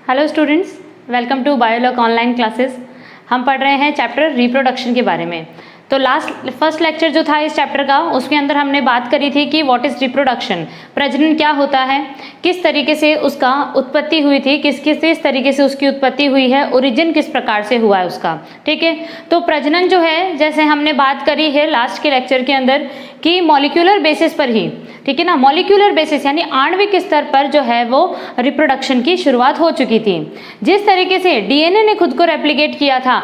Hello students, welcome to Biolog online classes. हम पढ़ रहे हैं चैप्टर रिप्रोडक्शन के बारे में। तो फर्स्ट लेक्चर जो था इस चैप्टर का, उसके अंदर हमने बात करी थी कि व्हाट इज़ रिप्रोडक्शन, प्रजनन क्या होता है, किस तरीके से उसका उत्पत्ति हुई थी, किस तरीके से उसकी उत्पत्ति हुई है, ओरिजिन किस प्रकार से हुआ है उसका। ठीक है, तो प्रजनन जो है, जैसे हमने बात करी है लास्ट के लेक्चर के अंदर कि मॉलिक्यूलर बेसिस पर ही, ठीक है ना, मॉलिक्यूलर बेसिस यानी आणविक स्तर पर जो है वो रिप्रोडक्शन की शुरुआत हो चुकी थी। जिस तरीके से डीएनए ने खुद को रेप्लिकेट किया था,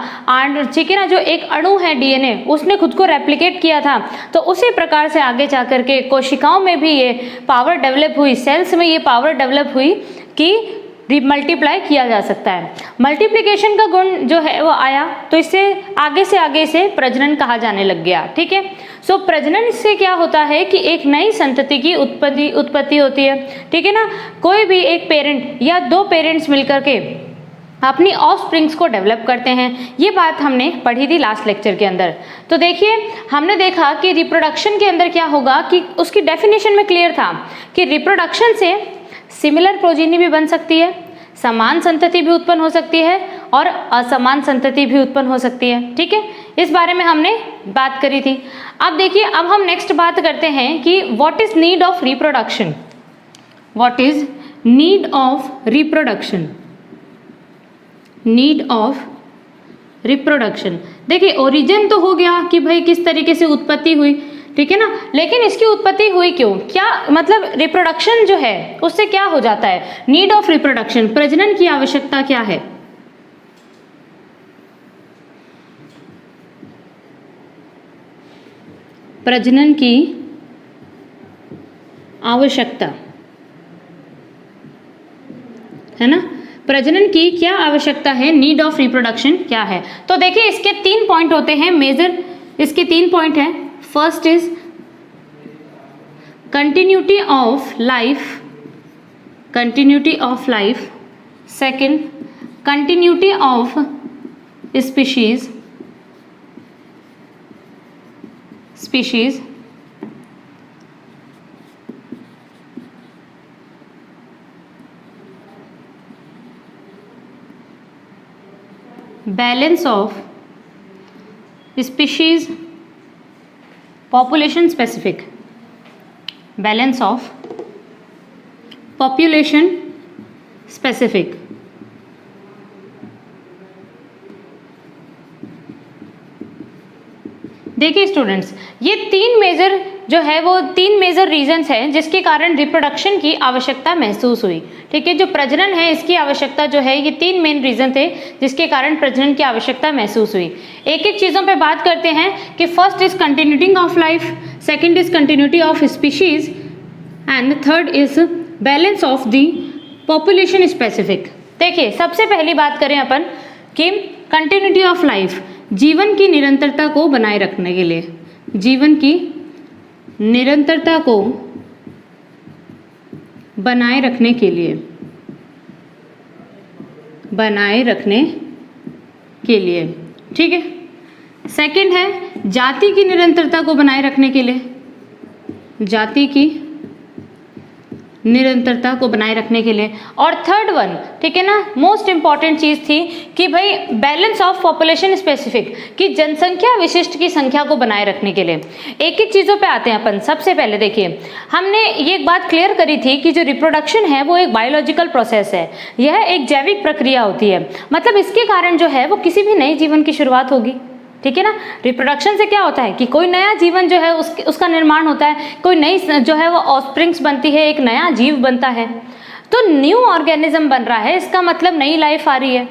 ठीक है ना, जो एक अणु है डीएनए उसने खुद को रेप्लिकेट किया था, तो उसी प्रकार से आगे जाकर के कोशिकाओं में भी ये पावर डेवलप हुई, सेल्स में ये पावर डेवलप हुई कि मल्टीप्लाई किया जा सकता है। मल्टीप्लिकेशन का गुण जो है वो आया, तो इससे आगे से प्रजनन कहा जाने लग गया। ठीक है, सो प्रजनन से क्या होता है कि एक नई संतति की उत्पत्ति होती है। ठीक है ना, कोई भी एक पेरेंट या दो पेरेंट्स मिलकर के अपनी ऑफस्प्रिंग्स को डेवलप करते हैं। ये बात हमने पढ़ी थी लास्ट लेक्चर के अंदर। तो देखिए, हमने देखा कि रिप्रोडक्शन के अंदर क्या होगा कि उसकी डेफिनेशन में क्लियर था कि रिप्रोडक्शन से सिमिलर प्रोजीनी भी बन सकती है, समान संतति भी उत्पन्न हो सकती है और असमान संतति भी उत्पन्न हो सकती है। ठीक है, इस बारे में हमने बात करी थी। अब देखिए, अब हम नेक्स्ट बात करते हैं कि what is need of reproduction. What is need of reproduction? Need of reproduction, देखिए ओरिजिन तो हो गया कि भाई किस तरीके से उत्पत्ति हुई, ठीक है ना, लेकिन इसकी उत्पत्ति हुई क्यों, क्या मतलब रिप्रोडक्शन जो है उससे क्या हो जाता है। नीड ऑफ रिप्रोडक्शन, प्रजनन की आवश्यकता क्या है। प्रजनन की आवश्यकता है ना, प्रजनन की क्या आवश्यकता है, नीड ऑफ रिप्रोडक्शन क्या है। तो देखिए, इसके 3 पॉइंट होते हैं मेजर, इसके 3 पॉइंट हैं। First is continuity of life, second continuity of species, balance of species, population specific, balance of population specific. देखिए स्टूडेंट्स, ये 3 मेजर जो है वो 3 मेजर रीजंस हैं जिसके कारण रिप्रोडक्शन की आवश्यकता महसूस हुई। ठीक है, जो प्रजनन है इसकी आवश्यकता जो है, ये 3 मेन रीजन थे जिसके कारण प्रजनन की आवश्यकता महसूस हुई। एक एक चीज़ों पे बात करते हैं कि first is continuity of life, second is continuity of species and third is balance of the population specific. देखिए, सबसे पहली बात करें अपन कि कंटिन्यूटी ऑफ लाइफ, जीवन की निरंतरता को बनाए रखने के लिए, जीवन की निरंतरता को बनाए रखने के लिए, ठीक है। सेकंड है जाति की निरंतरता को बनाए रखने के लिए, जाति की निरंतरता को बनाए रखने के लिए। और थर्ड वन, ठीक है ना, मोस्ट इंपॉर्टेंट चीज थी कि भाई बैलेंस ऑफ पॉपुलेशन स्पेसिफिक, कि जनसंख्या विशिष्ट की संख्या को बनाए रखने के लिए। एक एक चीजों पे आते हैं अपन। सबसे पहले देखिए, हमने ये एक बात क्लियर करी थी कि जो रिप्रोडक्शन है वो एक बायोलॉजिकल प्रोसेस है, यह एक जैविक प्रक्रिया होती है। मतलब इसके कारण जो है वो किसी भी नए जीवन की शुरुआत होगी। ठीक है ना, रिप्रोडक्शन से क्या होता है कि कोई नया जीवन जो है उसका निर्माण होता है, कोई नई जो है वो ऑफस्प्रिंग्स बनती है, एक नया जीव बनता है। तो न्यू ऑर्गेनिज्म बन रहा है, इसका मतलब नई लाइफ आ रही है।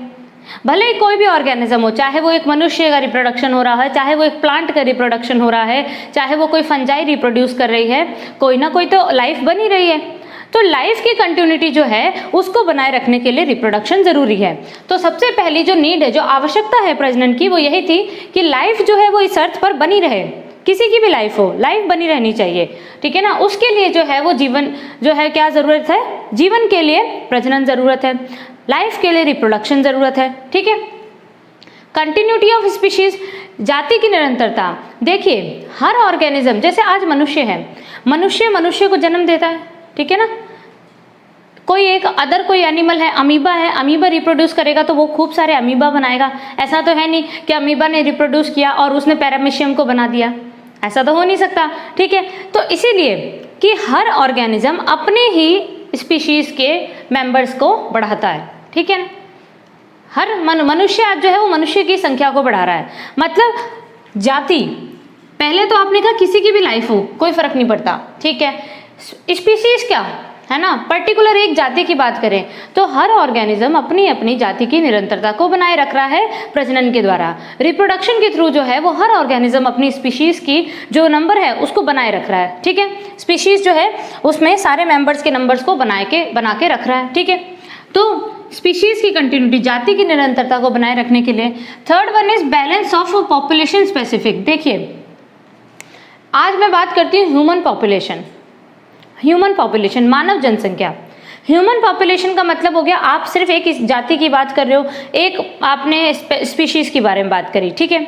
भले ही कोई भी ऑर्गेनिज्म हो, चाहे वो एक मनुष्य का रिप्रोडक्शन हो रहा है, चाहे वो एक प्लांट का रिप्रोडक्शन हो रहा है, चाहे वो कोई फंजाई रिप्रोड्यूस कर रही है, कोई ना कोई तो लाइफ बन ही रही है। तो लाइफ की कंटिन्यूटी जो है उसको बनाए रखने के लिए रिप्रोडक्शन जरूरी है। तो सबसे पहली जो नीड है, जो आवश्यकता है प्रजनन की, वो यही थी कि लाइफ जो है वो इस अर्थ पर बनी रहे। किसी की भी लाइफ हो, लाइफ बनी रहनी चाहिए। ठीक है ना, उसके लिए जो है वो जीवन जो है क्या जरूरत है, जीवन के लिए प्रजनन जरूरत है, लाइफ के लिए रिप्रोडक्शन जरूरत है। ठीक है, कंटिन्यूटी ऑफ स्पीशीज, जाति की निरंतरता। देखिए, हर ऑर्गेनिज्म, जैसे आज मनुष्य है, मनुष्य को जन्म देता है, ठीक है ना, कोई एक अदर कोई एनिमल है, अमीबा है, अमीबा रिप्रोड्यूस करेगा तो वो खूब सारे अमीबा बनाएगा। ऐसा तो है नहीं कि अमीबा ने रिप्रोड्यूस किया और उसने पैरामीशियम को बना दिया, ऐसा तो हो नहीं सकता, ठीक है। तो इसीलिए कि हर ऑर्गेनिज्म अपने ही स्पीशीज के मेंबर्स को बढ़ाता है, ठीक है ना। हर मनुष्य आज जो है वो मनुष्य की संख्या को बढ़ा रहा है, मतलब जाति, पहले तो आपने कहा किसी की भी लाइफ हो कोई फर्क नहीं पड़ता, ठीक है। स्पीशीज क्या है ना, पर्टिकुलर एक जाति की बात करें तो हर ऑर्गेनिज्म अपनी अपनी जाति की निरंतरता को बनाए रख रहा है प्रजनन के द्वारा। रिप्रोडक्शन के थ्रू जो है वो हर ऑर्गेनिज्म अपनी स्पीशीज की जो नंबर है उसको बनाए रख रहा है, ठीक है। स्पीशीज जो है उसमें सारे मेंबर्स के नंबर्स को बना के रख रहा है, ठीक है। तो स्पीशीज की कंटिन्यूटी, जाति की निरंतरता को बनाए रखने के लिए। Third one is balance of population specific. देखिए आज मैं बात करती हूँ ह्यूमन पॉपुलेशन, मानव जनसंख्या। ह्यूमन पॉपुलेशन का मतलब हो गया आप सिर्फ एक इस जाति की बात कर रहे हो, एक आपने स्पीशीज के बारे में बात करी, ठीक है।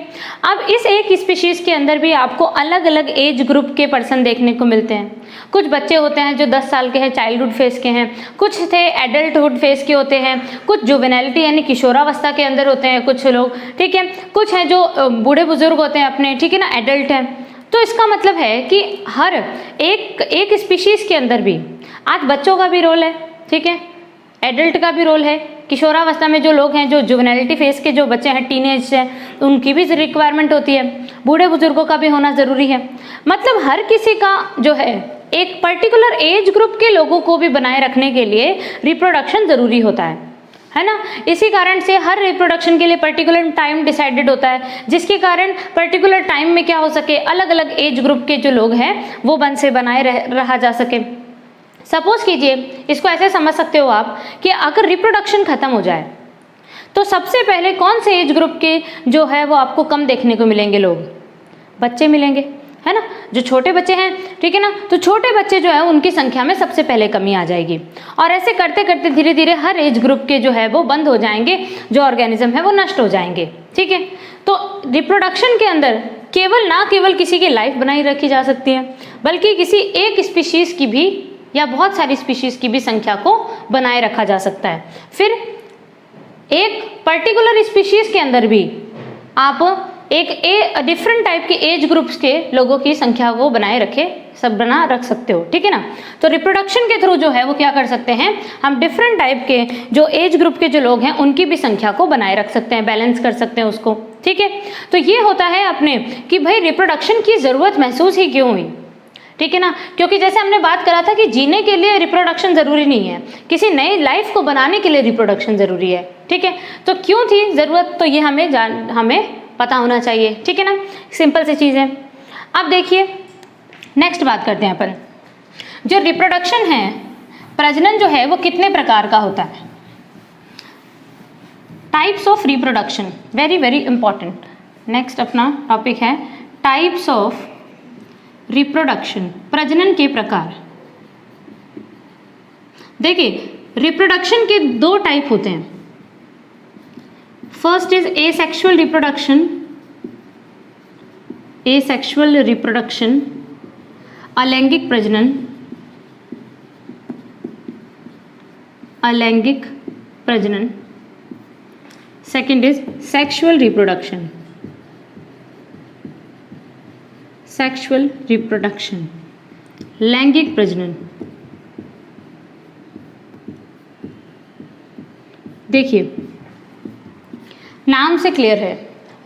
अब इस एक स्पीशीज के अंदर भी आपको अलग अलग एज ग्रुप के पर्सन देखने को मिलते हैं। कुछ बच्चे होते हैं जो 10 साल के हैं, चाइल्डहुड फेज के हैं, कुछ थे एडल्टहुड फेज के होते हैं, कुछ जुवेनालिटी यानी किशोरावस्था के अंदर होते हैं कुछ लोग, ठीक है। कुछ हैं जो बूढ़े बुजुर्ग होते हैं अपने, ठीक है ना, एडल्ट हैं। तो इसका मतलब है कि हर एक स्पीशीज के अंदर भी आज बच्चों का भी रोल है, ठीक है, एडल्ट का भी रोल है, किशोरावस्था में जो लोग हैं, जो जुवेनालिटी फेज के जो बच्चे हैं, टीनेज से, उनकी भी रिक्वायरमेंट होती है, बूढ़े बुजुर्गों का भी होना ज़रूरी है। मतलब हर किसी का जो है एक पर्टिकुलर एज ग्रुप के लोगों को भी बनाए रखने के लिए रिप्रोडक्शन ज़रूरी होता है ना। इसी कारण से हर रिप्रोडक्शन के लिए पर्टिकुलर टाइम डिसाइडेड होता है, जिसके कारण पर्टिकुलर टाइम में क्या हो सके, अलग अलग एज ग्रुप के जो लोग हैं वो बनाए रहा जा सके। सपोज कीजिए, इसको ऐसे समझ सकते हो आप कि अगर रिप्रोडक्शन खत्म हो जाए तो सबसे पहले कौन से एज ग्रुप के जो है वो आपको कम देखने को मिलेंगे, लोग, बच्चे मिलेंगे, है ना। जो छोटे बच्चे हैं, ठीक है ना, तो छोटे बच्चे जो है उनकी संख्या में सबसे पहले कमी आ जाएगी और ऐसे करते करते धीरे धीरे हर एज ग्रुप के जो है वो बंद हो जाएंगे, जो ऑर्गेनिज्म है वो नष्ट हो जाएंगे, ठीक है। तो रिप्रोडक्शन के अंदर केवल किसी की लाइफ बनाई रखी जा सकती है, बल्कि किसी एक स्पीशीज की भी या बहुत सारी स्पीशीज की भी संख्या को बनाए रखा जा सकता है। फिर एक पर्टिकुलर स्पीशीज के अंदर भी आप एक डिफरेंट टाइप के एज ग्रुप्स के लोगों की संख्या को बना रख सकते हो, ठीक है ना। तो रिप्रोडक्शन के थ्रू जो है वो क्या कर सकते हैं, हम डिफरेंट टाइप के जो एज ग्रुप के जो लोग हैं उनकी भी संख्या को बनाए रख सकते हैं, बैलेंस कर सकते हैं उसको, ठीक है। तो ये होता है अपने कि भाई रिप्रोडक्शन की ज़रूरत महसूस ही क्यों हुई, ठीक है ना। क्योंकि जैसे हमने बात करा था कि जीने के लिए रिप्रोडक्शन ज़रूरी नहीं है, किसी नई लाइफ को बनाने के लिए रिप्रोडक्शन ज़रूरी है, ठीक है। तो क्यों थी ज़रूरत, तो ये हमें पता होना चाहिए, ठीक है ना। सिंपल सी चीज़ है। अब देखिए नेक्स्ट बात करते हैं अपन, जो रिप्रोडक्शन है, प्रजनन जो है वो कितने प्रकार का होता है। Types of reproduction, very very important. Next अपना टॉपिक है टाइप्स ऑफ रिप्रोडक्शन, प्रजनन के प्रकार। देखिए रिप्रोडक्शन के 2 टाइप होते हैं। फर्स्ट इज एसेक्सुअल रिप्रोडक्शन, अलैंगिक प्रजनन। सेकंड इज सेक्सुअल रिप्रोडक्शन, लैंगिक प्रजनन। देखिए नाम से क्लियर है,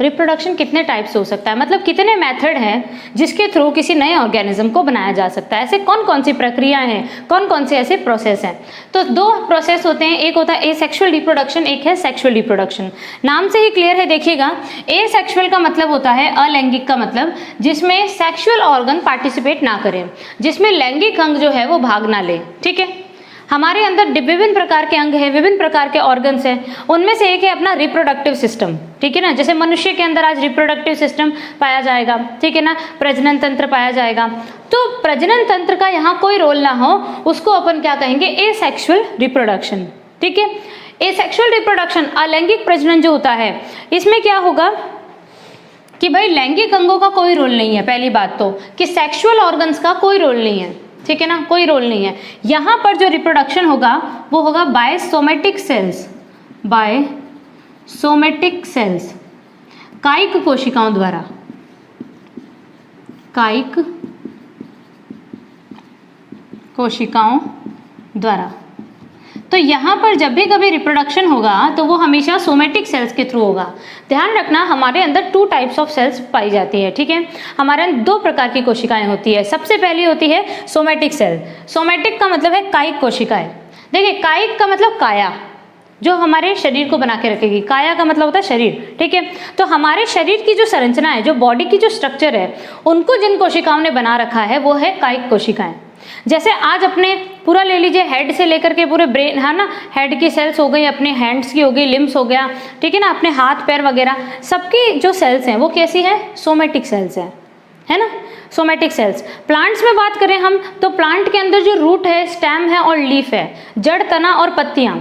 रिप्रोडक्शन कितने टाइप से हो सकता है, मतलब कितने मेथड हैं जिसके थ्रू किसी नए ऑर्गेनिज्म को बनाया जा सकता है। ऐसे कौन कौन सी प्रक्रियाएं हैं, कौन कौन से ऐसे प्रोसेस हैं। तो 2 प्रोसेस होते हैं, एक होता है एसेक्सुअल रिप्रोडक्शन, एक है सेक्सुअल रिप्रोडक्शन। नाम से ही क्लियर है, देखिएगा एसेक्सुअल का मतलब होता है, अलैंगिक का मतलब जिसमें सेक्सुअल ऑर्गन पार्टिसिपेट ना करें, जिसमें लैंगिक अंग जो है वो भाग ना ले, ठीक है। हमारे अंदर विभिन्न प्रकार के अंग हैं, विभिन्न प्रकार के ऑर्गन्स हैं, उनमें से एक है अपना रिप्रोडक्टिव सिस्टम, ठीक है ना। जैसे मनुष्य के अंदर आज रिप्रोडक्टिव सिस्टम पाया जाएगा, ठीक है ना, प्रजनन तंत्र पाया जाएगा। तो प्रजनन तंत्र का यहाँ कोई रोल ना हो उसको अपन क्या कहेंगे, एसेक्सुअल रिप्रोडक्शन, ठीक है। एसेक्सुअल रिप्रोडक्शन, अलैंगिक प्रजनन जो होता है, इसमें क्या होगा कि भाई लैंगिक अंगों का कोई रोल नहीं है। पहली बात तो कि सेक्सुअल ऑर्गन्स का कोई रोल नहीं है, ठीक है ना, कोई रोल नहीं है। यहाँ पर जो रिप्रोडक्शन होगा वो होगा by somatic cells, by somatic cells, कायिक कोशिकाओं द्वारा, कायिक कोशिकाओं द्वारा। तो यहाँ पर जब भी कभी रिप्रोडक्शन होगा तो वो हमेशा सोमेटिक सेल्स के थ्रू होगा। ध्यान रखना हमारे अंदर 2 टाइप्स ऑफ सेल्स पाई जाती है, ठीक है। हमारे अंदर 2 प्रकार की कोशिकाएं होती है। सबसे पहली होती है सोमेटिक सेल। सोमेटिक का मतलब है कायिक कोशिकाएं। देखिए कायिक का मतलब काया, जो हमारे शरीर को बना के रखेगी। काया का मतलब होता है शरीर, ठीक है। तो हमारे शरीर की जो संरचना है, जो बॉडी की जो स्ट्रक्चर है, उनको जिन कोशिकाओं ने बना रखा है वो है कायिक कोशिकाएं। जैसे आज अपने पूरा ले लीजिए, हेड से लेकर के पूरे ब्रेन, है ना, हेड की सेल्स हो गई, अपने हैंड्स की हो गई, लिम्स हो गया, ठीक है ना, अपने हाथ पैर वगैरह सबकी जो सेल्स हैं वो कैसी है, सोमेटिक सेल्स है ना, सोमेटिक सेल्स। प्लांट्स में बात करें हम तो प्लांट के अंदर जो रूट है, स्टेम है और लीफ है, जड़, तना और पत्तियां,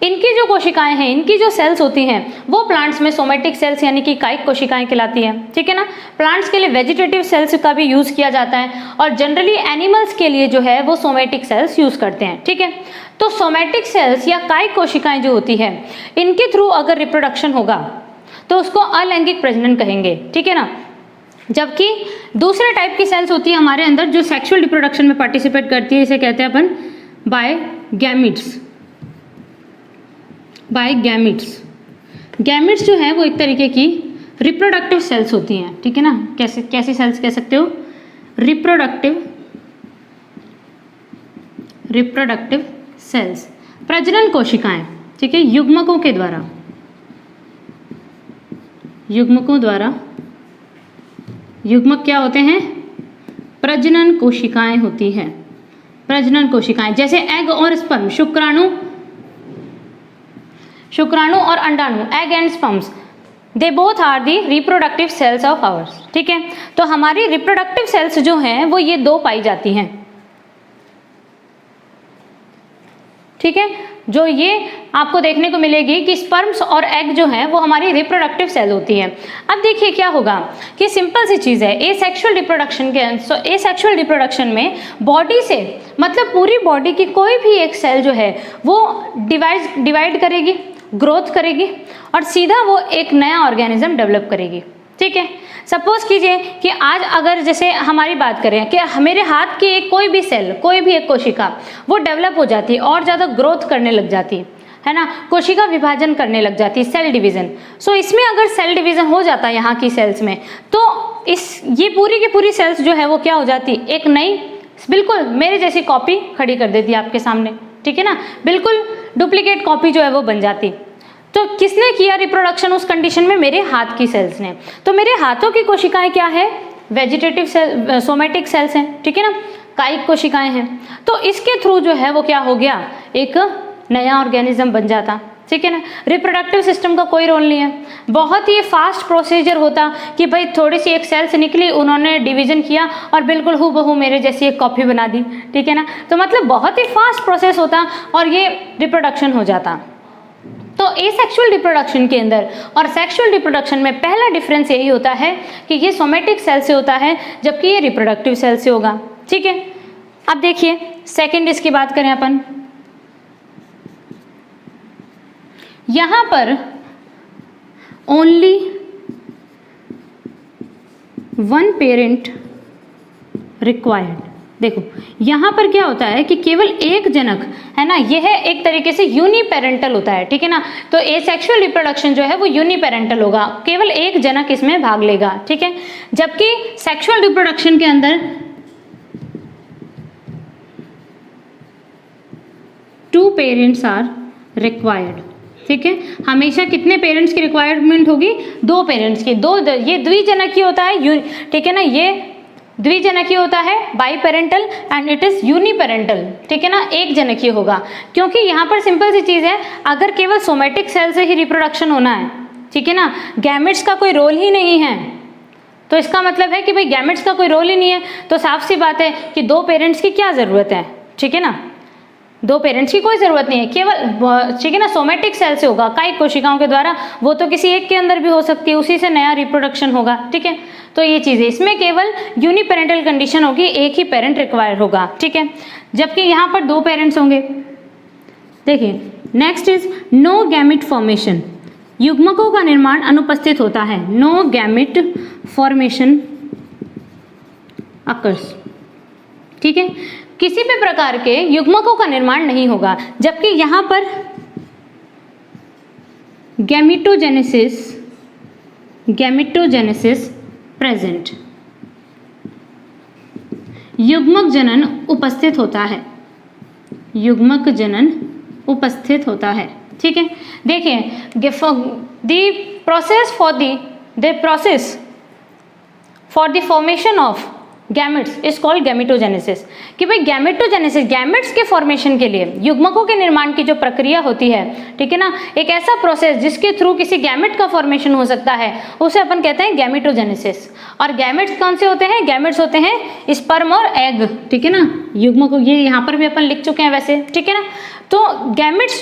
इनकी जो कोशिकाएं हैं, इनकी जो सेल्स होती हैं वो प्लांट्स में सोमेटिक सेल्स यानी कि कायिक कोशिकाएं कहलाती हैं, ठीक है ना। प्लांट्स के लिए वेजिटेटिव सेल्स का भी यूज किया जाता है और जनरली एनिमल्स के लिए जो है वो सोमेटिक सेल्स यूज करते हैं, ठीक है। तो सोमेटिक सेल्स या कायिक कोशिकाएं जो होती है, इनके थ्रू अगर रिप्रोडक्शन होगा तो उसको अलैंगिक प्रजनन कहेंगे, ठीक है ना। जबकि दूसरे टाइप की सेल्स होती है हमारे अंदर जो सेक्सुअल रिप्रोडक्शन में पार्टिसिपेट करती है, इसे कहते हैं अपन बायगैमिट्स, बायगैमिट्स। गैमिट्स जो है वो एक तरीके की रिप्रोडक्टिव सेल्स होती हैं, ठीक है ना। कैसी सेल्स कह सकते हो, रिप्रोडक्टिव सेल्स, प्रजनन कोशिकाएं, ठीक है, युग्मकों के द्वारा, युग्मकों द्वारा, युग्मक क्या होते हैं, प्रजनन कोशिकाएं होती हैं, प्रजनन कोशिकाएं। जैसे एग और स्पर्म, शुक्राणु और अंडाणु, egg and sperms, they both are the reproductive cells of ours, ठीक है। तो हमारी रिप्रोडक्टिव सेल्स जो हैं वो ये 2 पाई जाती हैं, ठीक है। जो ये आपको देखने को मिलेगी कि स्पर्म्स और एग जो है वो हमारी रिप्रोडक्टिव सेल होती है। अब देखिए क्या होगा कि सिंपल सी चीज़ है, एसेक्सुअल रिप्रोडक्शन में बॉडी से मतलब पूरी बॉडी की कोई भी एक सेल जो है वो डिवाइड करेगी, ग्रोथ करेगी और सीधा वो एक नया ऑर्गेनिज्म डेवलप करेगी, ठीक है। सपोज कीजिए कि आज अगर जैसे हमारी बात करें कि मेरे हाथ की कोई भी सेल, कोई भी एक कोशिका वो डेवलप हो जाती है और ज़्यादा ग्रोथ करने लग जाती है ना, कोशिका विभाजन करने लग जाती है, सेल डिवीज़न। सो इसमें अगर सेल डिवीज़न हो जाता है यहाँ की सेल्स में, तो ये पूरी की पूरी सेल्स जो है वो क्या हो जाती, एक नई बिल्कुल मेरे जैसी कॉपी खड़ी कर देती है आपके सामने, ठीक है ना, बिल्कुल डुप्लीकेट कॉपी जो है वो बन जाती। तो किसने किया रिप्रोडक्शन उस कंडीशन में, मेरे हाथ की सेल्स ने। तो मेरे हाथों की कोशिकाएं क्या है, वेजिटेटिव सेल, सोमेटिक सेल्स हैं, ठीक है ना, कायिक कोशिकाएं हैं। तो इसके थ्रू जो है वो क्या हो गया, एक नया ऑर्गेनिज्म बन जाता, ठीक है ना। रिप्रोडक्टिव सिस्टम का कोई रोल नहीं है, बहुत ही फास्ट प्रोसीजर होता कि भाई थोड़ी सी एक सेल से निकली, उन्होंने डिवीजन किया और बिल्कुल हूबहू मेरे जैसी एक कॉपी बना दी, ठीक है ना। तो मतलब बहुत ही फास्ट प्रोसेस होता और ये रिप्रोडक्शन हो जाता। तो एसेक्सुअल रिप्रोडक्शन के अंदर और सेक्सुअल रिप्रोडक्शन में पहला डिफरेंस यही होता है कि ये सोमेटिक सेल से होता है जबकि ये रिप्रोडक्टिव सेल से होगा, ठीक है। अब देखिए सेकंड इसकी बात करें अपन, यहाँ पर ओनली 1 पेरेंट रिक्वायर्ड। देखो यहाँ पर क्या होता है कि केवल एक जनक है ना, यह है एक तरीके से यूनिपेरेंटल होता है, ठीक है ना। तो एसेक्सुअल रिप्रोडक्शन जो है वो यूनिपेरेंटल होगा, केवल एक जनक इसमें भाग लेगा, ठीक है। जबकि सेक्सुअल रिप्रोडक्शन के अंदर 2 पेरेंट्स आर रिक्वायर्ड, ठीक है। हमेशा कितने पेरेंट्स की रिक्वायरमेंट होगी, 2 पेरेंट्स की। ये द्विजनकी होता है, ठीक है ना, ये द्विजनकी होता है, by parental and it is uniparental, ठीक है ना, एक जनकीय होगा। क्योंकि यहाँ पर सिंपल सी चीज़ है, अगर केवल सोमेटिक सेल से ही रिप्रोडक्शन होना है, ठीक है ना, गैमेट्स का कोई रोल ही नहीं है, तो इसका मतलब है कि भाई गैमेट्स का कोई रोल ही नहीं है, तो साफ सी बात है कि 2 पेरेंट्स की क्या ज़रूरत है, ठीक है ना। दो पेरेंट्स की कोई ज़रूरत नहीं है, केवल ठीक है ना सोमेटिक सेल से होगा, कायिक कोशिकाओं के द्वारा, वो तो किसी एक के अंदर भी हो सकती है, उसी से नया रिप्रोडक्शन होगा। ठीक है, तो ये चीज़ है, इसमें केवल यूनिपेरेंटल कंडीशन होगी, एक ही पेरेंट रिक्वायर होगा। ठीक है, जबकि यहाँ पर दो पेरेंट्स होंगे। देखिए next is no gamete formation, युग्मकों का निर्माण अनुपस्थित होता है। No gamete formation occurs. ठीक है, किसी भी प्रकार के युग्मकों का निर्माण नहीं होगा, जबकि यहां पर गैमिटोजेनेसिस प्रेजेंट, युग्मक जनन उपस्थित होता है, युग्मक जनन उपस्थित होता है। ठीक है, देखिए the process for the formation of gametes is called gametogenesis, कि भाई गैमिटोजेनेसिस गैमेट्स के फॉर्मेशन के लिए युग्मकों के निर्माण की जो प्रक्रिया होती है, ठीक है ना, एक ऐसा प्रोसेस जिसके थ्रू किसी गैमेट का फॉर्मेशन हो सकता है, उसे अपन कहते हैं गैमिटोजेनेसिस। और गैमेट्स कौन से होते हैं? गैमेट्स होते हैं स्पर्म और एग। ठीक है ना, युग्मकों ये यहाँ पर भी अपन लिख चुके हैं वैसे। ठीक है ना, तो गैमेट्स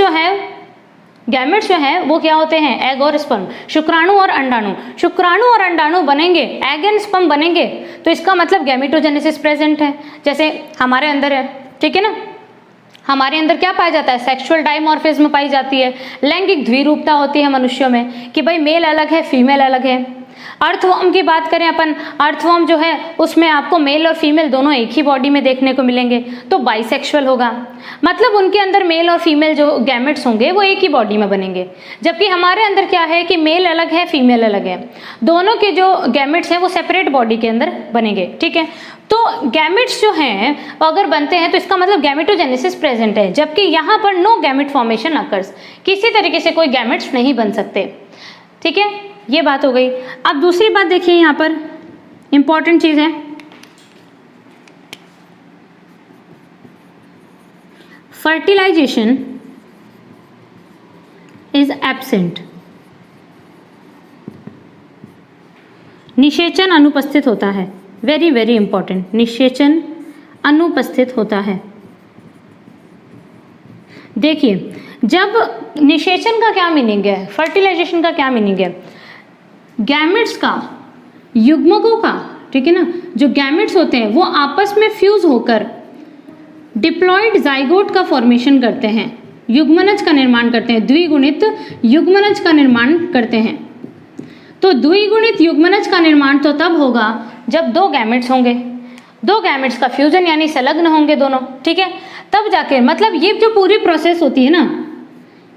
जो है वो क्या होते हैं? एग और स्पर्म, शुक्राणु और अंडाणु। शुक्राणु और अंडाणु बनेंगे, एग एंड स्पर्म बनेंगे, तो इसका मतलब गैमिटोजेनेसिस प्रेजेंट है। जैसे हमारे अंदर है, ठीक है ना, हमारे अंदर क्या पाया जाता है? सेक्सुअल डाइमॉर्फिज्म पाई जाती है, लैंगिक द्विरूपता होती है मनुष्यों में कि भाई मेल अलग है फीमेल अलग है। अर्थवर्म की बात करें अपन, अर्थवर्म जो है उसमें आपको मेल और फीमेल दोनों एक ही बॉडी में देखने को मिलेंगे, तो बाइसेक्सुअल होगा, मतलब उनके अंदर मेल और फीमेल जो गैमेट्स होंगे वो एक ही बॉडी में बनेंगे। जबकि हमारे अंदर क्या है कि मेल अलग है फीमेल अलग है, दोनों के जो गैमेट्स हैं वो सेपरेट बॉडी के अंदर बनेंगे। ठीक है, तो गैमेट्स जो हैं अगर बनते हैं तो इसका मतलब गैमिटोजेनेसिस प्रेजेंट है, जबकि यहाँ पर नो गैमेट फॉर्मेशन अकर्स, किसी तरीके से कोई गैमेट्स नहीं बन सकते। ठीक है, ये बात हो गई। अब दूसरी बात देखिए, यहाँ पर इंपॉर्टेंट चीज है, फर्टिलाइजेशन इज एब्सेंट, निषेचन अनुपस्थित होता है। वेरी वेरी इंपॉर्टेंट, निषेचन अनुपस्थित होता है। देखिए, जब निषेचन का क्या मीनिंग है, फर्टिलाइजेशन का क्या मीनिंग है? गैमेट्स का, युग्मकों का, ठीक है ना, जो गैमेट्स होते हैं वो आपस में फ्यूज होकर डिप्लॉयड जाइगोट का फॉर्मेशन करते हैं, युग्मनज का निर्माण करते हैं, द्विगुणित युग्मनज का निर्माण करते हैं। तो द्विगुणित युग्मनज का निर्माण तो तब होगा जब दो गैमेट्स होंगे, दो गैमेट्स का फ्यूजन यानी संलग्न होंगे दोनों। ठीक है, तब जाके मतलब ये जो पूरी प्रोसेस होती है ना,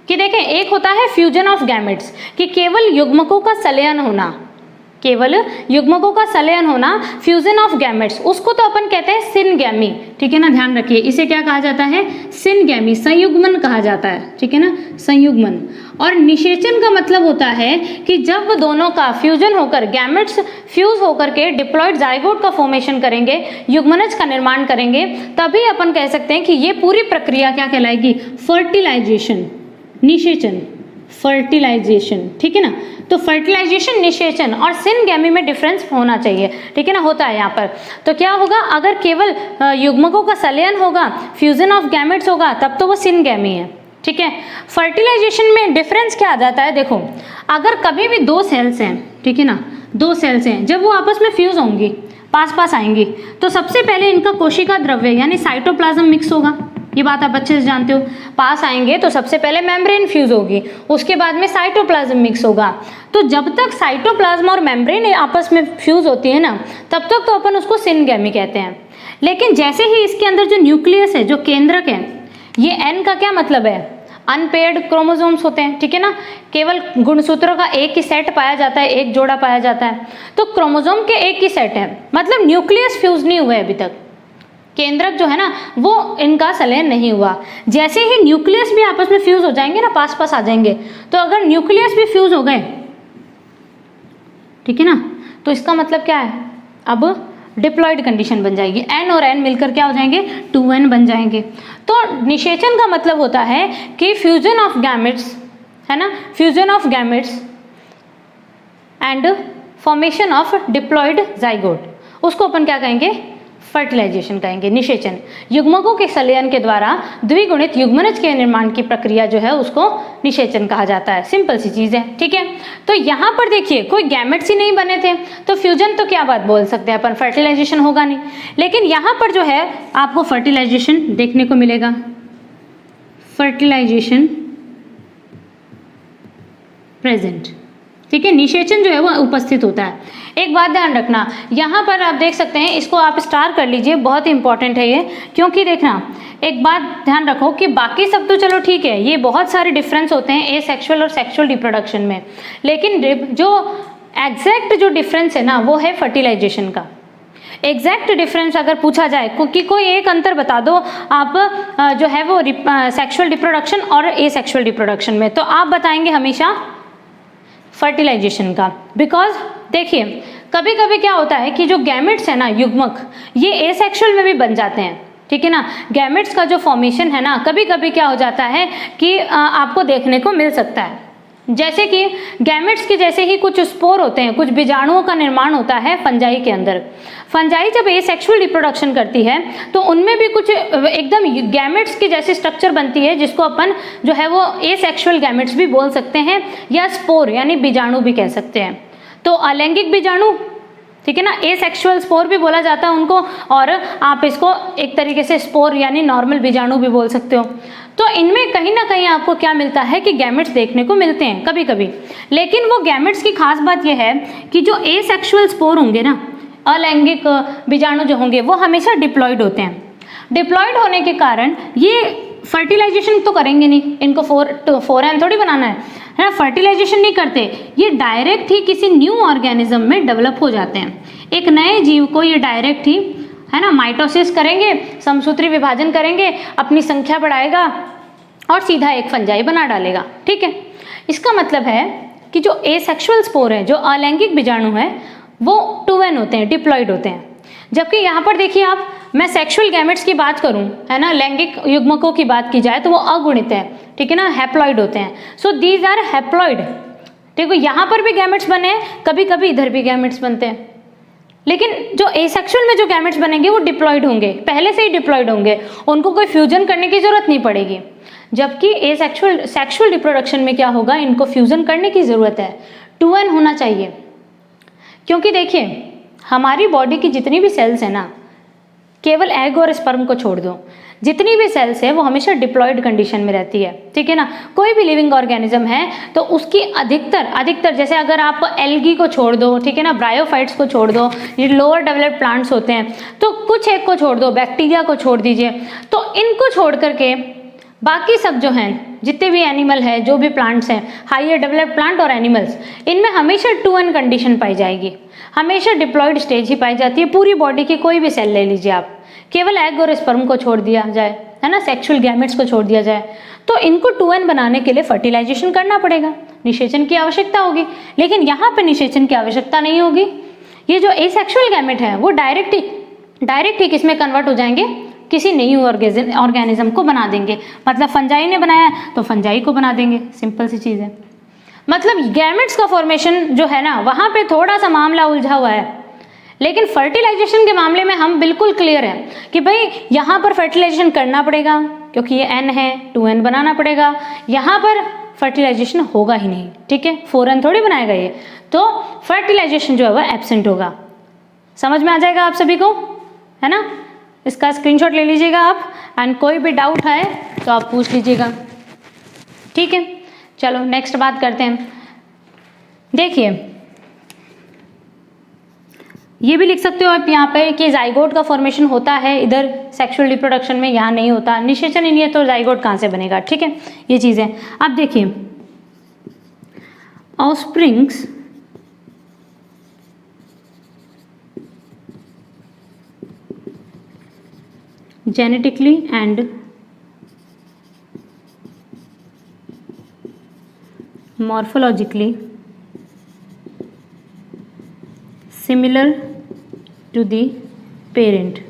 कि देखें एक होता है फ्यूजन ऑफ गैमेट्स, कि केवल युग्मकों का संलयन होना, केवल युग्मकों का संलयन होना, फ्यूजन ऑफ गैमेट्स, उसको तो अपन कहते हैं सिनगैमी। ठीक है ना, ध्यान रखिए, इसे क्या कहा जाता है? सिनगैमी, संयुग्मन कहा जाता है। ठीक है ना, संयुग्मन। और निषेचन का मतलब होता है कि जब दोनों का फ्यूजन होकर, गैमेट्स फ्यूज होकर के डिप्लॉयड जाइगोट का फॉर्मेशन करेंगे, युग्मनज का निर्माण करेंगे, तभी अपन कह सकते हैं कि ये पूरी प्रक्रिया क्या कहलाएगी? फर्टिलाइजेशन, निषेचन, फर्टिलाइजेशन। ठीक है ना, तो फर्टिलाइजेशन, निषेचन और सिनगैमी में डिफरेंस होना चाहिए। ठीक है ना, होता है यहाँ पर। तो क्या होगा, अगर केवल युग्मकों का संलयन होगा, फ्यूजन ऑफ गैमेट्स होगा, तब तो वो सिनगैमी है। ठीक है, फर्टिलाइजेशन में डिफरेंस क्या आ जाता है? देखो, अगर कभी भी दो सेल्स हैं, ठीक है ना, दो सेल्स हैं, जब वो आपस में फ्यूज होंगी, पास पास आएंगी, तो सबसे पहले इनका कोशिका द्रव्य यानी साइटोप्लाज्म मिक्स होगा। ये बात आप अच्छे से जानते हो। पास आएंगे तो सबसे पहले मेम्ब्रेन फ्यूज होगी, उसके बाद में साइटोप्लाज्म मिक्स होगा। तो जब तक साइटोप्लाज्म और मेम्ब्रेन आपस में फ्यूज होती है ना, तब तक तो अपन उसको सिनगैमी कहते हैं। लेकिन जैसे ही इसके अंदर जो न्यूक्लियस है, जो केंद्रक है, ये एन का क्या मतलब है? अनपेयर्ड क्रोमोसोम्स होते हैं। ठीक है ना, केवल गुणसूत्रों का एक ही सेट पाया जाता है, एक जोड़ा पाया जाता है। तो क्रोमोसोम के एक ही सेट है, मतलब न्यूक्लियस फ्यूज नहीं हुआ है अभी तक, केंद्रक जो है ना वो इनका संलयन नहीं हुआ। जैसे ही न्यूक्लियस भी आपस में फ्यूज हो जाएंगे ना, पास पास आ जाएंगे, तो अगर न्यूक्लियस भी फ्यूज हो गए, ठीक है ना, तो इसका मतलब क्या है? अब डिप्लॉयड कंडीशन बन जाएगी, एन और एन मिलकर क्या हो जाएंगे? 2n बन जाएंगे। तो निषेचन का मतलब होता है कि फ्यूजन ऑफ गैमेट्स, है ना, fusion of gametes and formation of diploid zygote, उसको अपन क्या कहेंगे? फर्टिलाइजेशन कहेंगे, निषेचन। युग्मकों के संलयन के द्वारा द्विगुणित युग्मनज के निर्माण की प्रक्रिया जो है उसको निषेचन कहा जाता है। सिंपल सी चीज़ है, ठीक है। तो यहाँ पर देखिए कोई गैमेट्स ही नहीं बने थे, तो फ्यूजन तो क्या बात बोल सकते हैं अपन, फर्टिलाइजेशन होगा नहीं। लेकिन यहाँ पर जो है आपको फर्टिलाइजेशन देखने को मिलेगा, फर्टिलाइजेशन प्रेजेंट, ठीक है। निषेचन जो है वो उपस्थित होता है। एक बात ध्यान रखना, यहाँ पर आप देख सकते हैं, इसको आप स्टार कर लीजिए, बहुत ही इंपॉर्टेंट है ये। क्योंकि देखना एक बात ध्यान रखो कि बाकी सब तो चलो ठीक है, ये बहुत सारे डिफरेंस होते हैं एसेक्सुअल और सेक्सुअल रिप्रोडक्शन में, लेकिन जो एग्जैक्ट जो डिफरेंस है ना वो है फर्टिलाइजेशन का। एग्जैक्ट डिफरेंस अगर पूछा जाए कि कोई एक अंतर बता दो आप जो है वो सेक्सुअल रिप्रोडक्शन और एसेक्सुअल रिप्रोडक्शन में, तो आप बताएंगे हमेशा फर्टिलाइजेशन का। बिकॉज देखिए कभी कभी क्या होता है कि जो गैमेट्स है ना, युग्मक, ये एसेक्सुअल में भी बन जाते हैं, ठीक है ना। गैमेट्स का जो फॉर्मेशन है ना, कभी कभी क्या हो जाता है कि आपको देखने को मिल सकता है। जैसे कि गैमेट्स के जैसे ही कुछ स्पोर होते हैं, कुछ बीजाणुओं का निर्माण होता है फंजाई के अंदर। फंजाई जब एसेक्सुअल रिप्रोडक्शन करती है तो उनमें भी कुछ एकदम गैमेट्स की जैसी स्ट्रक्चर बनती है, जिसको अपन जो है वो एसेक्सुअल गैमेट्स भी बोल सकते हैं, या स्पोर यानी बीजाणु भी कह सकते हैं। तो अलैंगिक बीजाणु, ठीक है ना, एसेक्सुअल स्पोर भी बोला जाता है उनको, और आप इसको एक तरीके से स्पोर यानी नॉर्मल बीजाणु भी बोल सकते हो। तो इनमें कहीं ना कहीं आपको क्या मिलता है कि गैमेट्स देखने को मिलते हैं कभी कभी। लेकिन वो गैमेट्स की खास बात यह है कि जो एसेक्सुअल स्पोर होंगे ना, अलैंगिक बीजाणु जो होंगे, वो हमेशा डिप्लॉयड होते हैं। डिप्लॉयड होने के कारण ये फर्टिलाइजेशन तो करेंगे नहीं, इनको फोरन थोड़ी बनाना है ना, फर्टिलाइजेशन नहीं करते, ये डायरेक्ट ही किसी न्यू ऑर्गेनिज्म में डेवलप हो जाते हैं। एक नए जीव को ये डायरेक्ट ही है ना माइटोसिस करेंगे, समसूत्री विभाजन करेंगे, अपनी संख्या बढ़ाएगा और सीधा एक फंजाई बना डालेगा, ठीक है। इसका मतलब है कि जो एसेक्सुअल स्पोर है, जो अलैंगिक बीजाणु है, वो 2n होते हैं, डिप्लॉयड होते हैं। जबकि यहाँ पर देखिए आप, मैं सेक्सुअल गैमेट्स की बात करूँ, है ना, लैंगिक युग्मकों की बात की जाए तो वो अगुणित है, ठीक है ना, हैप्लॉइड होते हैं। सो दीज आर हैप्लॉइड, ठीक है। यहाँ पर भी गैमेट्स बने हैं, कभी कभी इधर भी गैमेट्स बनते हैं, लेकिन जो एसेक्सुअल में जो गैमेट्स बनेंगे वो डिप्लॉयड होंगे, पहले से ही डिप्लॉयड होंगे, उनको कोई फ्यूजन करने की जरूरत नहीं पड़ेगी। जबकि सेक्सुअल रिप्रोडक्शन में क्या होगा, इनको फ्यूजन करने की जरूरत है, 2n होना चाहिए। क्योंकि देखिए हमारी बॉडी की जितनी भी सेल्स है ना, केवल एग और स्पर्म को छोड़ दो, जितनी भी सेल्स है वो हमेशा डिप्लॉयड कंडीशन में रहती है, ठीक है ना। कोई भी लिविंग ऑर्गेनिज्म है तो उसकी अधिकतर जैसे अगर आप एल्गी को छोड़ दो, ठीक है ना, ब्रायोफाइट्स को छोड़ दो, ये लोअर डेवलप्ड प्लांट्स होते हैं, तो कुछ एक को छोड़ दो, बैक्टीरिया को छोड़ दीजिए, तो इनको छोड़ करके बाकी सब जो हैं, जितने भी एनिमल है, जो भी प्लांट्स हैं, हाइयर डेवलप्ड प्लांट और एनिमल्स, इनमें हमेशा 2n कंडीशन पाई जाएगी, हमेशा डिप्लॉयड स्टेज ही पाई जाती है। पूरी बॉडी की कोई भी सेल ले लीजिए आप, केवल एग और स्पर्म को छोड़ दिया जाए, है ना, सेक्सुअल गैमेट्स को छोड़ दिया जाए, तो इनको 2n बनाने के लिए फर्टिलाइजेशन करना पड़ेगा, निषेचन की आवश्यकता होगी। लेकिन यहाँ पे निषेचन की आवश्यकता नहीं होगी। ये जो एसेक्सुअल गैमेट है वो डायरेक्ट ही किसमें कन्वर्ट हो जाएंगे, किसी नई ऑर्गेनिज्म को बना देंगे। मतलब फंजाई ने बनाया तो फंजाई को बना देंगे, सिंपल सी चीज़ है। मतलब गैमेट्स का फॉर्मेशन जो है ना, वहाँ पे थोड़ा सा मामला उलझा हुआ है, लेकिन फर्टिलाइजेशन के मामले में हम बिल्कुल क्लियर हैं कि भाई यहाँ पर फर्टिलाइजेशन करना पड़ेगा, क्योंकि ये n है, 2n बनाना पड़ेगा। यहाँ पर फर्टिलाइजेशन होगा ही नहीं, ठीक है, 4n थोड़ी बनाएगा ये, तो फर्टिलाइजेशन जो है वह एब्सेंट होगा। समझ में आ जाएगा आप सभी को, है ना। इसका स्क्रीनशॉट ले लीजिएगा आप, एंड कोई भी डाउट है तो आप पूछ लीजिएगा, ठीक है। चलो नेक्स्ट बात करते हैं। देखिए ये भी लिख सकते हो आप यहाँ पे कि जाइगोट का फॉर्मेशन होता है इधर सेक्सुअल रिप्रोडक्शन में, यहाँ नहीं होता, निषेचन ही नहीं है तो जाइगोट कहाँ से बनेगा, ठीक है। ये चीज़ें अब देखिए, offsprings genetically and morphologically similar to the parent.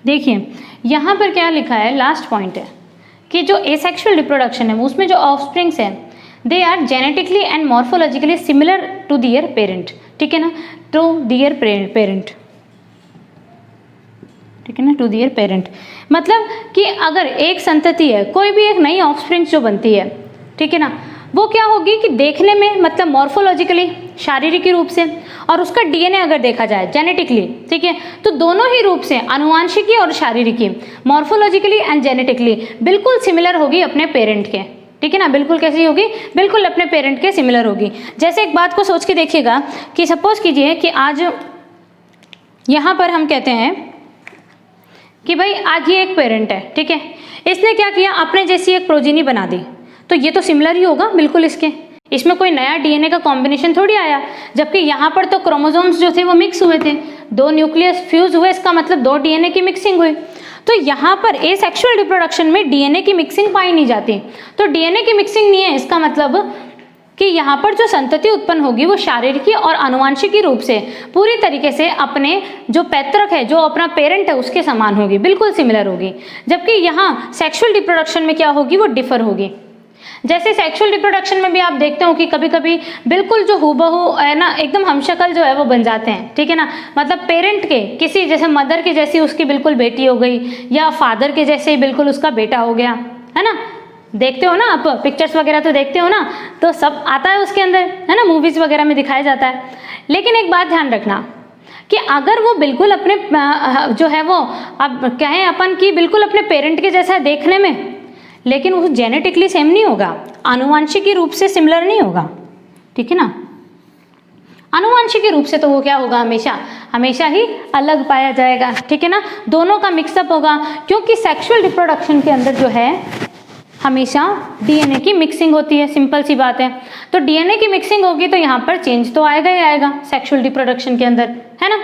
देखिए यहाँ पर क्या लिखा है, लास्ट पॉइंट है कि जो एसेक्सुअल रिप्रोडक्शन है उसमें जो ऑफस्प्रिंग्स हैं they are genetically and morphologically similar to their parent, ठीक है ना, टू दियर पेरेंट, ठीक है ना, टू दियर पेरेंट। मतलब कि अगर एक संतति है, कोई भी एक नई ऑफस्प्रिंग्स जो बनती है, ठीक है ना, वो क्या होगी कि देखने में मतलब मॉर्फोलॉजिकली शारीरिक रूप से, और उसका डीएनए अगर देखा जाए जेनेटिकली, ठीक है, तो दोनों ही रूप से आनुवांशिकी और शारीरिकी मॉर्फोलॉजिकली एंड जेनेटिकली बिल्कुल सिमिलर होगी अपने पेरेंट के, ठीक है ना, बिल्कुल कैसी होगी, बिल्कुल अपने पेरेंट के सिमिलर होगी। जैसे एक बात को सोच के देखिएगा कि सपोज कीजिए कि आज यहाँ पर हम कहते हैं कि भाई आज ये एक पेरेंट है, ठीक है, इसने क्या किया, अपने जैसी एक प्रोजीनी बना दी, तो ये तो सिमिलर ही होगा बिल्कुल इसके, इसमें कोई नया डीएनए का कॉम्बिनेशन थोड़ी आया, जबकि यहाँ पर तो क्रोमोसोम्स जो थे वो मिक्स हुए थे, दो न्यूक्लियस फ्यूज हुए, इसका मतलब दो डीएनए की मिक्सिंग हुई। तो यहाँ पर एसेक्सुअल रिप्रोडक्शन में डीएनए की मिक्सिंग पाई नहीं जाती, तो डीएनए की मिक्सिंग नहीं है, इसका मतलब कि यहाँ पर जो संतति उत्पन्न होगी वो शारीरिक और आनुवांशिकी रूप से पूरी तरीके से अपने जो पैतृक है, जो अपना पेरेंट है उसके समान होगी, बिल्कुल सिमिलर होगी। जबकि यहाँ सेक्सुअल रिप्रोडक्शन में क्या होगी, वो डिफर होगी। जैसे सेक्सुअल रिप्रोडक्शन में भी आप देखते हो कि कभी कभी बिल्कुल जो हूबहू है ना, एकदम हमशक्ल जो है वो बन जाते हैं, ठीक है ना, मतलब पेरेंट के किसी, जैसे मदर के जैसी उसकी बिल्कुल बेटी हो गई, या फादर के जैसे ही बिल्कुल उसका बेटा हो गया, है ना, देखते हो ना आप पिक्चर्स वगैरह तो देखते हो ना, तो सब आता है उसके अंदर, है ना, मूवीज वगैरह में दिखाया जाता है। लेकिन एक बात ध्यान रखना कि अगर वो बिल्कुल अपने जो है वो अब कहें अपन कि बिल्कुल अपने पेरेंट के जैसा है देखने में, लेकिन वो जेनेटिकली सेम नहीं होगा, आनुवांशिकी रूप से सिमिलर नहीं होगा, ठीक है ना, आनुवांशिकी रूप से तो वो क्या होगा, हमेशा ही अलग पाया जाएगा, ठीक है ना, दोनों का मिक्सअप होगा, क्योंकि सेक्सुअल रिप्रोडक्शन के अंदर जो है हमेशा डीएनए की मिक्सिंग होती है, सिंपल सी बात है। तो डीएनए की मिक्सिंग होगी तो यहाँ पर चेंज तो आएगा ही आएगा सेक्सुअल रिप्रोडक्शन के अंदर, है ना,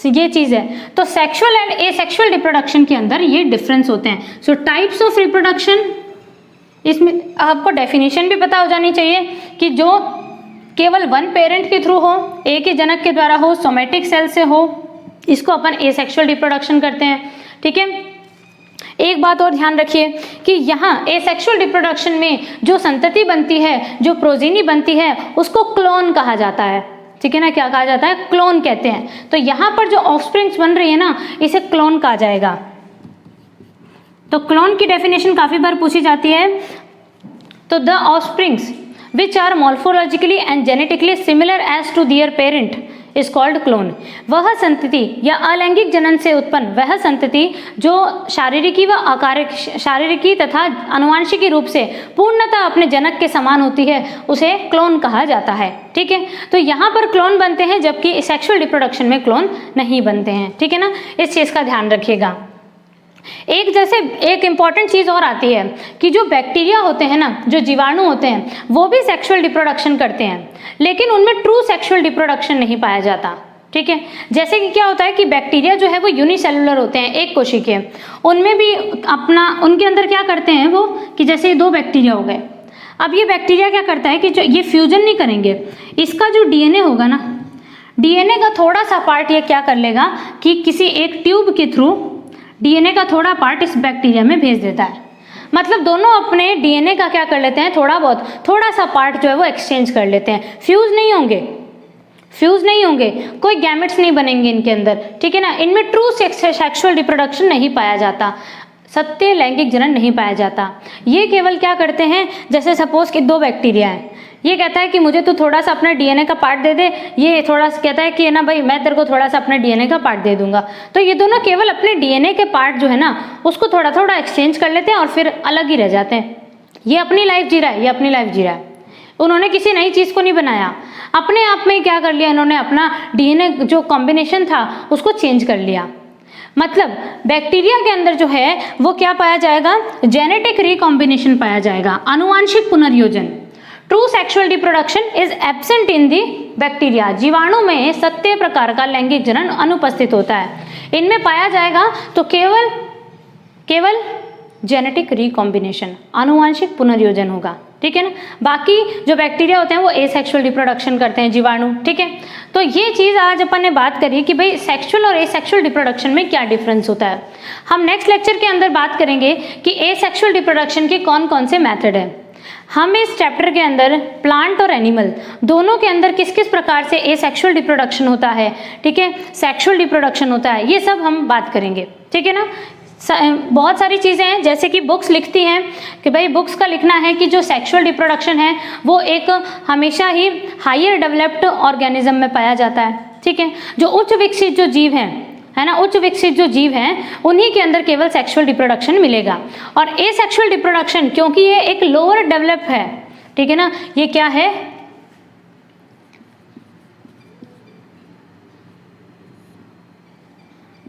ये चीज़ है। तो सेक्सुअल एंड एसेक्सुअल रिप्रोडक्शन के अंदर ये डिफरेंस होते हैं। सो टाइप्स ऑफ रिप्रोडक्शन, इसमें आपको डेफिनेशन भी पता हो जानी चाहिए कि जो केवल वन पेरेंट के थ्रू हो, एक ही जनक के द्वारा हो, सोमेटिक सेल से हो, इसको अपन एसेक्सुअल रिप्रोडक्शन करते हैं, ठीक है। एक बात और ध्यान रखिए कि यहाँ एसेक्सुअल रिप्रोडक्शन में जो संतति बनती है, जो प्रोजीनी बनती है, उसको क्लोन कहा जाता है, ठीक है ना, क्या कहा जाता है, क्लोन कहते हैं। तो यहाँ पर जो ऑफस्प्रिंग्स बन रही है ना, इसे क्लोन कहा जाएगा। तो क्लोन की डेफिनेशन काफी बार पूछी जाती है। तो the offsprings which are morphologically and genetically similar as to their parent is called clone. वह संतति या अलैंगिक जनन से उत्पन्न वह संतति जो शारीरिकी व आकारिक, शारीरिकी तथा आनुवांशिकी रूप से पूर्णतः अपने जनक के समान होती है, उसे क्लोन कहा जाता है, ठीक है। तो यहाँ पर क्लोन बनते हैं, जबकि सेक्सुअल रिप्रोडक्शन में क्लोन नहीं बनते हैं, ठीक है ना, इस चीज़ का ध्यान रखिएगा। एक इम्पॉर्टेंट चीज़ और आती है कि जो बैक्टीरिया होते हैं ना, जो जीवाणु होते हैं, वो भी सेक्सुअल रिप्रोडक्शन करते हैं, लेकिन उनमें ट्रू सेक्सुअल रिप्रोडक्शन नहीं पाया जाता, ठीक है। जैसे कि क्या होता है कि बैक्टीरिया जो है वो यूनिसेलुलर होते हैं, एक कोशिकीय, उनमें भी अपना, उनके अंदर क्या करते हैं वो कि जैसे दो बैक्टीरिया हो गए, अब ये बैक्टीरिया क्या करता है कि जो ये फ्यूजन नहीं करेंगे, इसका जो डीएनए होगा ना, डीएनए का थोड़ा सा पार्ट ये क्या कर लेगा कि किसी एक ट्यूब के थ्रू डीएनए का थोड़ा पार्ट इस बैक्टीरिया में भेज देता है। मतलब दोनों अपने डीएनए का क्या कर लेते हैं, थोड़ा सा पार्ट जो है वो एक्सचेंज कर लेते हैं। फ्यूज नहीं होंगे, कोई गैमेट्स नहीं बनेंगे इनके अंदर, ठीक है ना। इनमें ट्रू सेक्सुअल रिप्रोडक्शन नहीं पाया जाता, सत्य लैंगिक जनन नहीं पाया जाता। ये केवल क्या करते हैं, जैसे सपोज कि दो बैक्टीरिया हैं, ये कहता है कि मुझे तो थोड़ा सा अपना डीएनए का पार्ट दे दे, ये थोड़ा सा कहता है कि ना भाई मैं तेरे को थोड़ा सा अपने डीएनए का पार्ट दे दूंगा। तो ये दोनों केवल अपने डीएनए के पार्ट जो है ना, उसको थोड़ा थोड़ा एक्सचेंज कर लेते हैं और फिर अलग ही रह जाते हैं। ये अपनी लाइफ जी रहा है, ये अपनी लाइफ जी रहा है, उन्होंने किसी नई चीज़ को नहीं बनाया, अपने आप में क्या कर लिया इन्होंने, अपना डीएनए जो कॉम्बिनेशन था उसको चेंज कर लिया। मतलब बैक्टीरिया के अंदर जो है वो क्या पाया जाएगा, जेनेटिक रिकॉम्बिनेशन पाया जाएगा, आनुवांशिक पुनर्योजन। True sexual reproduction is absent in the bacteria. जीवाणु में सत्य प्रकार का लैंगिक जनन अनुपस्थित होता है, इनमें पाया जाएगा तो केवल जेनेटिक रिकॉम्बिनेशन, आनुवांशिक पुनर्योजन होगा, ठीक है ना। बाकी जो बैक्टीरिया होते हैं वो एसेक्सुअल रिप्रोडक्शन करते हैं, जीवाणु, ठीक है। तो ये चीज़ आज अपन ने बात करी कि भाई सेक्सुअल और एसेक्सुअल रिप्रोडक्शन में क्या डिफरेंस होता है। हम नेक्स्ट लेक्चर के अंदर बात करेंगे कि एसेक्सुअल रिप्रोडक्शन के कौन कौन से मेथड है। हम इस चैप्टर के अंदर प्लांट और एनिमल दोनों के अंदर किस किस प्रकार से एसेक्सुअल रिप्रोडक्शन होता है, ठीक है, सेक्सुअल रिप्रोडक्शन होता है, ये सब हम बात करेंगे, ठीक है ना। बहुत सारी चीज़ें हैं, जैसे कि बुक्स लिखती हैं कि भाई बुक्स का लिखना है कि जो सेक्सुअल रिप्रोडक्शन है वो एक हमेशा ही हायर डेवलप्ड ऑर्गेनिज्म में पाया जाता है, ठीक है। जो उच्च विकसित जो जीव हैं, है ना, उच्च विकसित जो जीव हैं उन्हीं के अंदर केवल सेक्सुअल रिप्रोडक्शन मिलेगा। और एसेक्सुअल रिप्रोडक्शन क्योंकि ये एक लोअर डेवलप है, ठीक है ना, ये क्या है,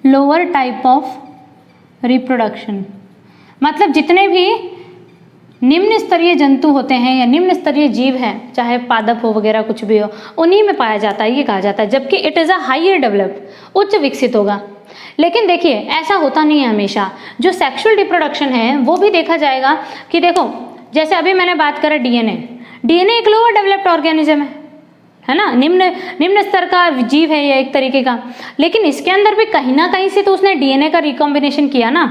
लोअर टाइप ऑफ रिप्रोडक्शन। मतलब जितने भी निम्न स्तरीय जंतु होते हैं या निम्न स्तरीय जीव हैं, चाहे पादप हो वगैरह कुछ भी हो, उन्हीं में पाया जाता है, ये कहा जाता है। जबकि it is a higher develop, उच्च विकसित होगा। लेकिन देखिए ऐसा होता नहीं है हमेशा। जो सेक्सुअल रिप्रोडक्शन है वो भी देखा जाएगा कि देखो जैसे अभी मैंने बात करा डीएनए एक लोअर डेवलप्ड ऑर्गेनिज्म है ना, निम्न स्तर का जीव है ये एक तरीके का। लेकिन इसके अंदर भी कहीं ना कहीं से तो उसने डीएनए का रिकॉम्बिनेशन किया ना,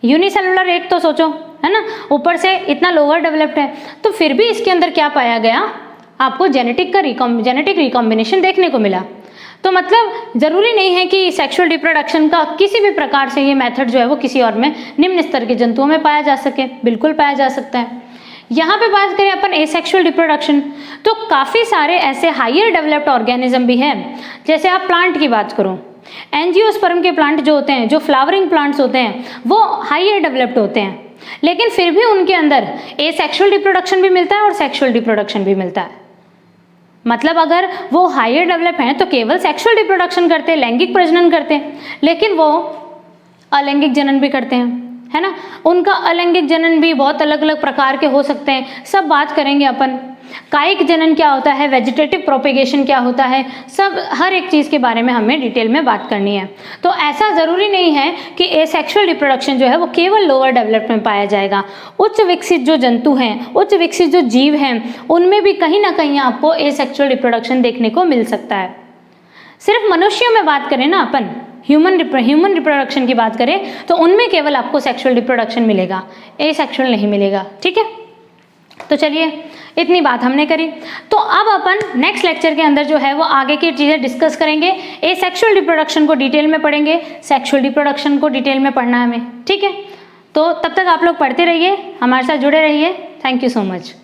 यूनिसेलुलर एक तो सोचो, है ना, ऊपर से इतना लोअर डेवलप्ड है, तो फिर भी इसके अंदर क्या पाया गया, आपको जेनेटिक रिकॉम्बिनेशन देखने को मिला। तो मतलब जरूरी नहीं है कि सेक्सुअल रिप्रोडक्शन का किसी भी प्रकार से ये मेथड जो है वो किसी और में निम्न स्तर के जंतुओं में पाया जा सके, बिल्कुल पाया जा सकता है। यहाँ पे बात करें अपन एसेक्सुअल रिप्रोडक्शन, तो काफ़ी सारे ऐसे हायर डेवलप्ड ऑर्गेनिज्म भी हैं। जैसे आप प्लांट की बात करो, एंजियोस्पर्म के प्लांट जो होते हैं, जो फ्लावरिंग प्लांट्स होते हैं, वो हायर डेवलप्ड होते हैं, लेकिन फिर भी उनके अंदर एसेक्सुअल रिप्रोडक्शन भी मिलता है और सेक्सुअल रिप्रोडक्शन भी मिलता है। मतलब अगर वो हायर डेवलप हैं तो केवल सेक्सुअल रिप्रोडक्शन करते हैं, लैंगिक प्रजनन करते हैं, लेकिन वो अलैंगिक जनन भी करते हैं, है ना। उनका अलैंगिक जनन भी बहुत अलग अलग प्रकार के हो सकते हैं, सब बात करेंगे अपन। कायिक जनन क्या होता है, वेजिटेटिव प्रोपेगेशन क्या होता है, सब हर एक चीज़ के बारे में हमें डिटेल में बात करनी है। तो ऐसा ज़रूरी नहीं है कि एसेक्सुअल रिप्रोडक्शन जो है वो केवल लोअर डेवलप्ड में पाया जाएगा। उच्च विकसित जो जंतु हैं, उच्च विकसित जो जीव हैं, उनमें भी कहीं ना कहीं आपको एसेक्सुअल रिप्रोडक्शन देखने को मिल सकता है। सिर्फ मनुष्यों में बात करें ना अपन, ह्यूमन रिप्रोडक्शन की बात करें तो उनमें केवल आपको सेक्सुअल रिप्रोडक्शन मिलेगा, एसेक्सुअल नहीं मिलेगा, ठीक है। तो चलिए इतनी बात हमने करी। तो अब अपन नेक्स्ट लेक्चर के अंदर जो है वो आगे की चीज़ें डिस्कस करेंगे। एसेक्सुअल रिप्रोडक्शन को डिटेल में पढ़ेंगे, सेक्सुअल रिप्रोडक्शन को डिटेल में पढ़ना है हमें, ठीक है। तो तब तक आप लोग पढ़ते रहिए, हमारे साथ जुड़े रहिए। Thank you so much.